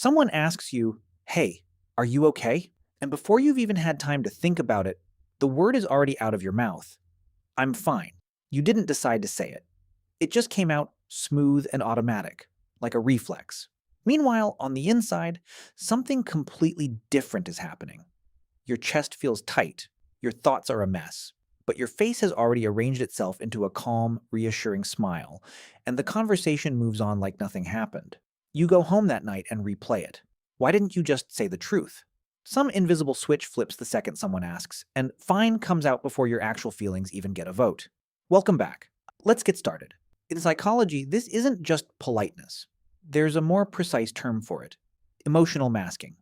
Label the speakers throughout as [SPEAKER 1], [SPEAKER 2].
[SPEAKER 1] Someone asks you, "Hey, are you okay?" And before you've even had time to think about it, the word is already out of your mouth. "I'm fine." You didn't decide to say it. It just came out smooth and automatic, like a reflex. Meanwhile, on the inside, something completely different is happening. Your chest feels tight, your thoughts are a mess, but your face has already arranged itself into a calm, reassuring smile, and the conversation moves on like nothing happened. You go home that night and replay it. Why didn't you just say the truth? Some invisible switch flips the second someone asks, and fine comes out before your actual feelings even get a vote. Welcome back. Let's get started. In psychology, this isn't just politeness. There's a more precise term for it: emotional masking.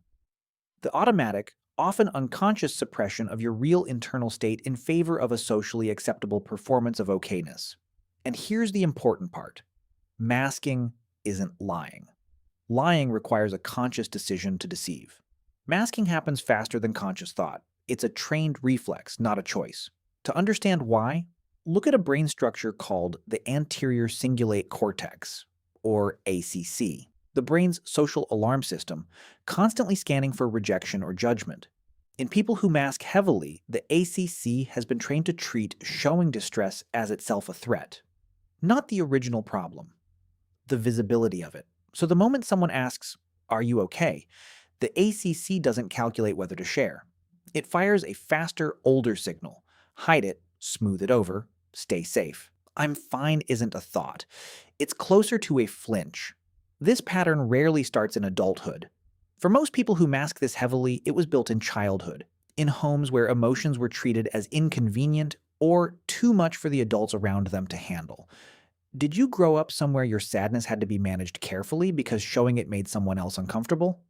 [SPEAKER 1] The automatic, often unconscious suppression of your real internal state in favor of a socially acceptable performance of okayness. And here's the important part: masking isn't lying. Lying requires a conscious decision to deceive. Masking happens faster than conscious thought. It's a trained reflex, not a choice. To understand why, look at a brain structure called the anterior cingulate cortex, or ACC, the brain's social alarm system, constantly scanning for rejection or judgment. In people who mask heavily, the ACC has been trained to treat showing distress as itself a threat. Not the original problem, the visibility of it. So the moment someone asks, "Are you okay?" the ACC doesn't calculate whether to share. It fires a faster, older signal: hide it, smooth it over, stay safe. "I'm fine" isn't a thought. It's closer to a flinch. This pattern rarely starts in adulthood. For most people who mask this heavily, it was built in childhood, in homes where emotions were treated as inconvenient or too much for the adults around them to handle. Did you grow up somewhere your sadness had to be managed carefully because showing it made someone else uncomfortable?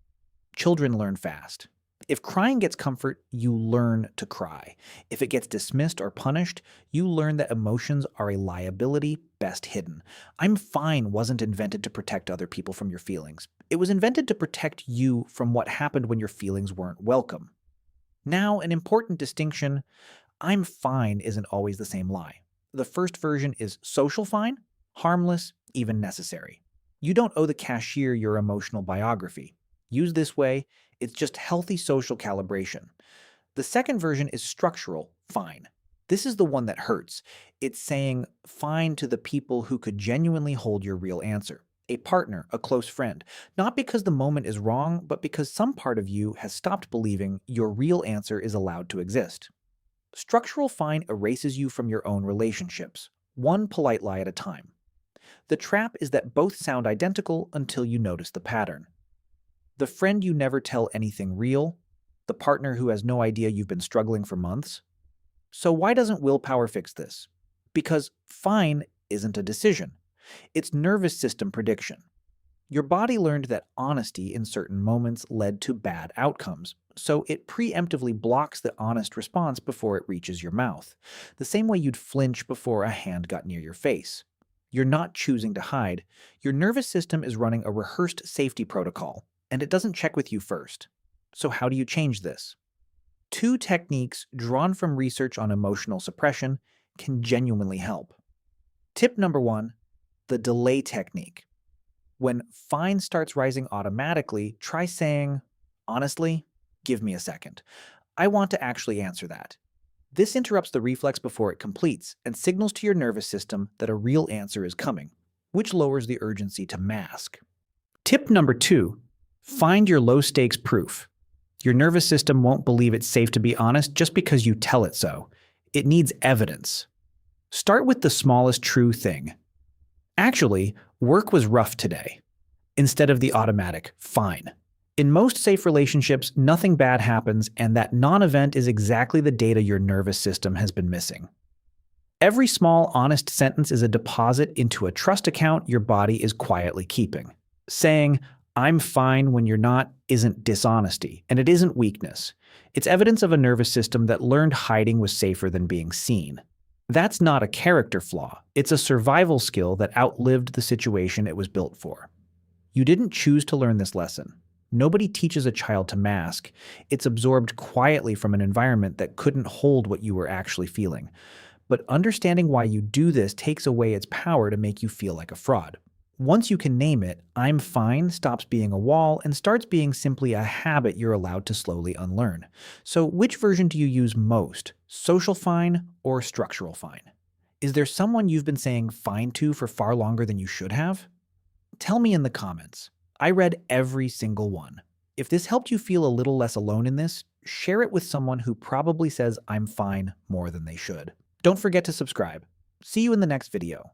[SPEAKER 1] Children learn fast. If crying gets comfort, you learn to cry. If it gets dismissed or punished, you learn that emotions are a liability best hidden. "I'm fine" wasn't invented to protect other people from your feelings. It was invented to protect you from what happened when your feelings weren't welcome. Now, an important distinction: "I'm fine" isn't always the same lie. The first version is social fine, harmless, even necessary. You don't owe the cashier your emotional biography. Used this way, it's just healthy social calibration. The second version is structural fine. This is the one that hurts. It's saying fine to the people who could genuinely hold your real answer. A partner, a close friend. Not because the moment is wrong, but because some part of you has stopped believing your real answer is allowed to exist. Structural fine erases you from your own relationships, one polite lie at a time. The trap is that both sound identical until you notice the pattern. The friend you never tell anything real, the partner who has no idea you've been struggling for months. So why doesn't willpower fix this? Because fine isn't a decision. It's nervous system prediction. Your body learned that honesty in certain moments led to bad outcomes, so it preemptively blocks the honest response before it reaches your mouth, the same way you'd flinch before a hand got near your face. You're not choosing to hide. Your nervous system is running a rehearsed safety protocol, and it doesn't check with you first. So how do you change this? Two techniques drawn from research on emotional suppression can genuinely help. Tip number 1, the delay technique. When fine starts rising automatically, try saying, "Honestly, give me a second. I want to actually answer that." This interrupts the reflex before it completes and signals to your nervous system that a real answer is coming, which lowers the urgency to mask. Tip number 2, find your low-stakes proof. Your nervous system won't believe it's safe to be honest just because you tell it so. It needs evidence. Start with the smallest true thing. "Actually, work was rough today," instead of the automatic "fine." In most safe relationships, nothing bad happens, and that non-event is exactly the data your nervous system has been missing. Every small, honest sentence is a deposit into a trust account your body is quietly keeping. Saying, "I'm fine" when you're not isn't dishonesty, and it isn't weakness. It's evidence of a nervous system that learned hiding was safer than being seen. That's not a character flaw. It's a survival skill that outlived the situation it was built for. You didn't choose to learn this lesson. Nobody teaches a child to mask. It's absorbed quietly from an environment that couldn't hold what you were actually feeling. But understanding why you do this takes away its power to make you feel like a fraud. Once you can name it, I'm fine stops being a wall and starts being simply a habit you're allowed to slowly unlearn. So, which version do you use most? Social fine or structural fine? Is there someone you've been saying fine to for far longer than you should have? Tell me in the comments. I read every single one. If this helped you feel a little less alone in this, share it with someone who probably says I'm fine more than they should. Don't forget to subscribe. See you in the next video.